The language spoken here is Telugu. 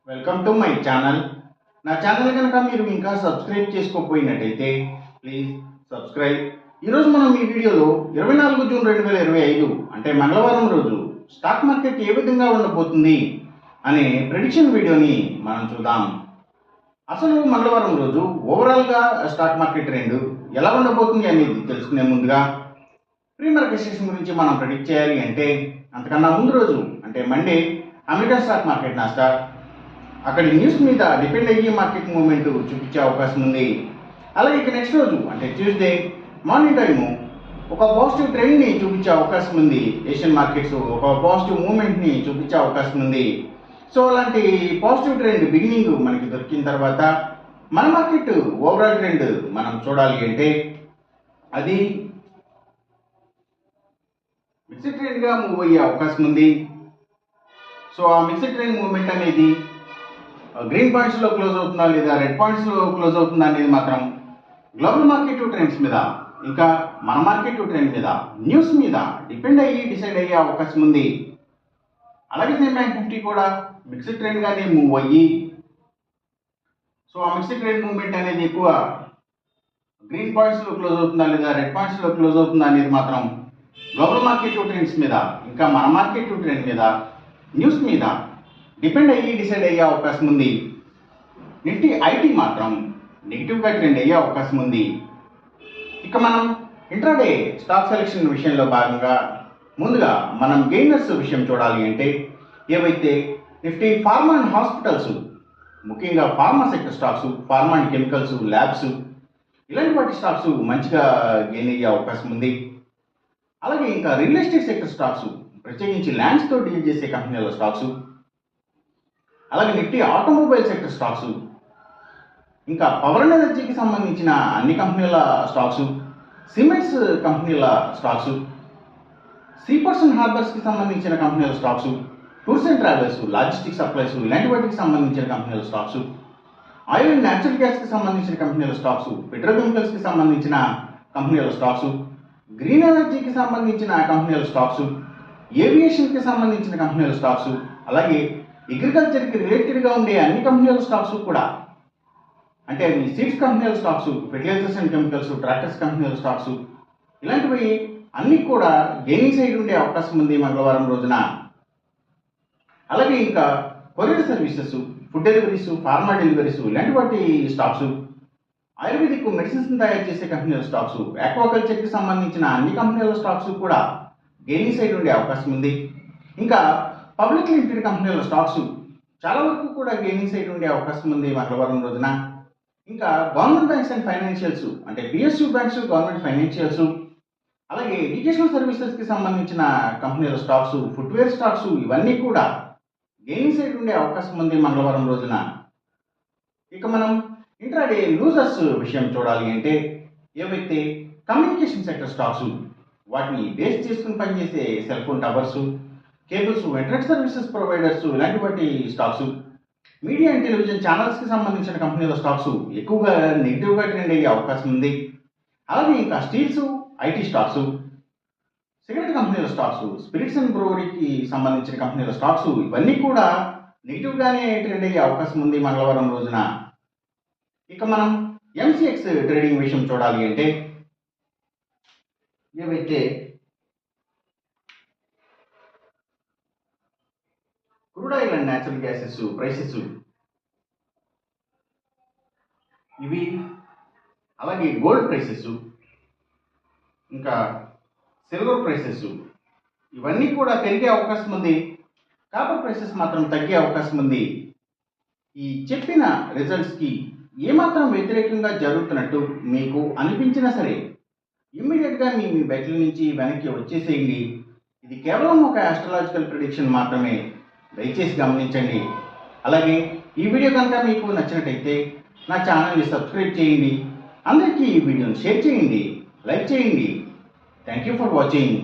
Welcome to my channel. నా ఛానల్ కనుక మీరు ఇంకా సబ్స్క్రైబ్ చేసుకోకపోయినట్టయితే ప్లీజ్ సబ్స్క్రైబ్. ఈరోజు మనం ఈ వీడియోలో 24 జూన్ 2025 అంటే మంగళవారం రోజు స్టాక్ మార్కెట్ ఏ విధంగా ఉండబోతుంది అనే ప్రెడిక్షన్ వీడియోని మనం చూద్దాం. అసలు మంగళవారం రోజు ఓవరాల్గా స్టాక్ మార్కెట్ ట్రెండ్ ఎలా ఉండబోతుంది అనేది తెలుసుకునే ముందుగా ప్రీ మార్కెట్ సెషన్ గురించి మనం ప్రెడిక్ట్ చేయాలి అంటే అంతకన్నా ముందు రోజు అంటే Monday American stock market Nasdaq అక్కడి న్యూస్ మీద డిపెండ్ అయ్యి మార్కెట్ మూవ్మెంట్ చూపించే అవకాశం ఉంది. అలాగే ఇక నెక్స్ట్ రోజు అంటే ట్యూస్డే మార్నింగ్ టైము ఒక పాజిటివ్ ట్రెండ్ని చూపించే అవకాశం ఉంది. ఏషియన్ మార్కెట్స్ ఒక పాజిటివ్ మూవ్మెంట్ని చూపించే అవకాశం ఉంది. సో అలాంటి పాజిటివ్ ట్రెండ్ బిగినింగ్ మనకి దొరికిన తర్వాత మన మార్కెట్ ఓవరాల్ ట్రెండ్ మనం చూడాలి అంటే అది మిక్స్డ్ ట్రెండ్గా మూవ్ అయ్యే అవకాశం ఉంది. సో ఆ మిక్స్డ్ ట్రెండ్ మూవ్మెంట్ అనేది గ్రీన్ పాయింట్స్లో క్లోజ్ అవుతుందా లేదా రెడ్ పాయింట్స్లో క్లోజ్ అవుతుందా అనేది మాత్రం గ్లోబల్ మార్కెట్ ట్రెండ్స్ మీద ఇంకా మన మార్కెట్ ట్రెండ్ మీద న్యూస్ మీద డిపెండ్ అయ్యి డిసైడ్ అయ్యే అవకాశం ఉంది. అలాగే సేమ్ బ్యాంక్ నిఫ్టీ కూడా మిక్స్డ్ ట్రెండ్గానే మూవ్ అయ్యి సో ఆ మిక్స్డ్ ట్రెండ్ మూవ్మెంట్ అనేది ఎక్కువ గ్రీన్ పాయింట్స్లో క్లోజ్ అవుతుందా లేదా రెడ్ పాయింట్స్లో క్లోజ్ అవుతుందా అనేది మాత్రం గ్లోబల్ మార్కెట్ ట్రెండ్స్ మీద ఇంకా మన మార్కెట్ ట్రెండ్ మీద న్యూస్ మీద డిపెండ్ అయ్యి డిసైడ్ అయ్యే అవకాశం ఉంది. నిఫ్టీ ఐటీ మాత్రం నెగిటివ్గా ట్రెండ్ అయ్యే అవకాశం ఉంది. ఇక మనం ఇంట్రాడే స్టాక్ సెలెక్షన్ విషయంలో భాగంగా ముందుగా మనం గెయినర్స్ విషయం చూడాలి అంటే ఏవైతే నిఫ్టీ ఫార్మా అండ్ హాస్పిటల్స్ ముఖ్యంగా pharma sector stocks, pharma and chemicals, labs ఇలాంటి వాటి స్టాక్స్ మంచిగా గెయిన్ అయ్యే అవకాశం ఉంది. అలాగే ఇంకా రియల్ ఎస్టేట్ సెక్టర్ స్టాక్స్ ప్రత్యేకించి ల్యాండ్స్తో డీల్ చేసే కంపెనీల స్టాక్స్, అలాగే నిఫ్టీ ఆటోమొబైల్ సెక్టర్ స్టాక్స్, ఇంకా పవర్ అండ్ ఎనర్జీకి సంబంధించిన అన్ని కంపెనీల స్టాక్స్, సిమెంట్స్ కంపెనీల స్టాక్స్, సీపర్స్ అండ్ హార్బర్స్కి సంబంధించిన కంపెనీల stocks, tours and travels, logistic supplies ఇలాంటి వాటికి సంబంధించిన కంపెనీల స్టాక్స్, ఆయిల్ అండ్ న్యాచురల్ గ్యాస్కి సంబంధించిన కంపెనీల స్టాక్స్, పెట్రోకెమికల్స్కి సంబంధించిన కంపెనీల స్టాక్స్, గ్రీన్ ఎనర్జీకి సంబంధించిన కంపెనీల స్టాక్స్, ఏవియేషన్కి సంబంధించిన కంపెనీల స్టాక్స్, అలాగే అగ్రికల్చర్కి రిలేటెడ్గా ఉండే అన్ని కంపెనీల స్టాక్స్ కూడా అంటే అవి సీడ్స్ కంపెనీల stocks, fertilisers and chemicals, tractors కంపెనీల స్టాక్స్ ఇలాంటివి అన్నీ కూడా గెయినింగ్ సైడ్ ఉండే అవకాశం ఉంది మంగళవారం రోజున. అలాగే ఇంకా courier services, food deliveries, pharma deliveries ఇలాంటి వాటి స్టాక్స్, ఆయుర్వేదిక్ మెడిసిన్స్ తయారు చేసే కంపెనీల స్టాక్స్, ఆక్వాకల్చర్కి సంబంధించిన అన్ని కంపెనీల స్టాక్స్ కూడా గెయినింగ్ సైడ్ ఉండే అవకాశం ఉంది. ఇంకా పబ్లిక్ లిమిటెడ్ కంపెనీల స్టాక్స్ చాలా వరకు కూడా గెయినింగ్ సైడ్ ఉండే అవకాశం ఉంది మంగళవారం రోజున. ఇంకా గవర్నమెంట్ బ్యాంక్స్ అండ్ ఫైనాన్షియల్స్ అంటే పిఎస్యూ బ్యాంక్స్, గవర్నమెంట్ ఫైనాన్షియల్స్, అలాగే ఎడ్యుకేషనల్ సర్వీసెస్కి సంబంధించిన కంపెనీల స్టాక్స్, ఫుట్వేర్ స్టాక్స్ ఇవన్నీ కూడా గెయినింగ్ సైడ్ ఉండే అవకాశం ఉంది మంగళవారం రోజున. ఇక మనం ఇంట్రాడే లూజర్స్ విషయం చూడాలి అంటే ఏవైతే కమ్యూనికేషన్ సెక్టర్ స్టాక్స్ వాటిని బేస్ చేసుకుని పనిచేసే cell phone towers, cables, internet services providers ఇలాంటి వాటి స్టాక్స్, మీడియా అండ్ టెలివిజన్ ఛానల్స్కి సంబంధించిన కంపెనీల స్టాక్స్ ఎక్కువగా నెగిటివ్గా ట్రెండ్ అయ్యే అవకాశం ఉంది. అలాగే ఇంకా స్టీల్స్, ఐటీ స్టాక్స్, సిగరెట్ కంపెనీల స్టాక్స్, స్పిరిట్స్ అండ్ బ్రూవరీకి సంబంధించిన కంపెనీల స్టాక్స్ ఇవన్నీ కూడా నెగిటివ్గానే ట్రెండ్ అయ్యే అవకాశం ఉంది మంగళవారం రోజున. ఇక మనం ఎంసీఎక్స్ ట్రేడింగ్ విషయం చూడాలి అంటే ఏవైతే crude oil and natural gases prices ఇవి, అలాగే గోల్డ్ ప్రైసెస్, ఇంకా సిల్వర్ ప్రైసెస్ ఇవన్నీ కూడా పెరిగే అవకాశం ఉంది. కాపర్ ప్రైసెస్ మాత్రం తగ్గే అవకాశం ఉంది. ఈ చెప్పిన రిజల్ట్స్కి ఏమాత్రం వ్యతిరేకంగా జరుగుతున్నట్టు మీకు అనిపించినా సరే ఇమ్మీడియట్గా మీ బెట్ల నుంచి వెనక్కి వచ్చేసేయండి. ఇది కేవలం ఒక ఆస్ట్రాలజికల్ ప్రిడిక్షన్ మాత్రమే, దయచేసి గమనించండి. అలాగే ఈ వీడియో కనుక మీకు నచ్చినట్టయితే నా ఛానల్ని సబ్స్క్రైబ్ చేయండి. అందరికీ ఈ వీడియోని షేర్ చేయండి, లైక్ చేయండి. Thank you for watching.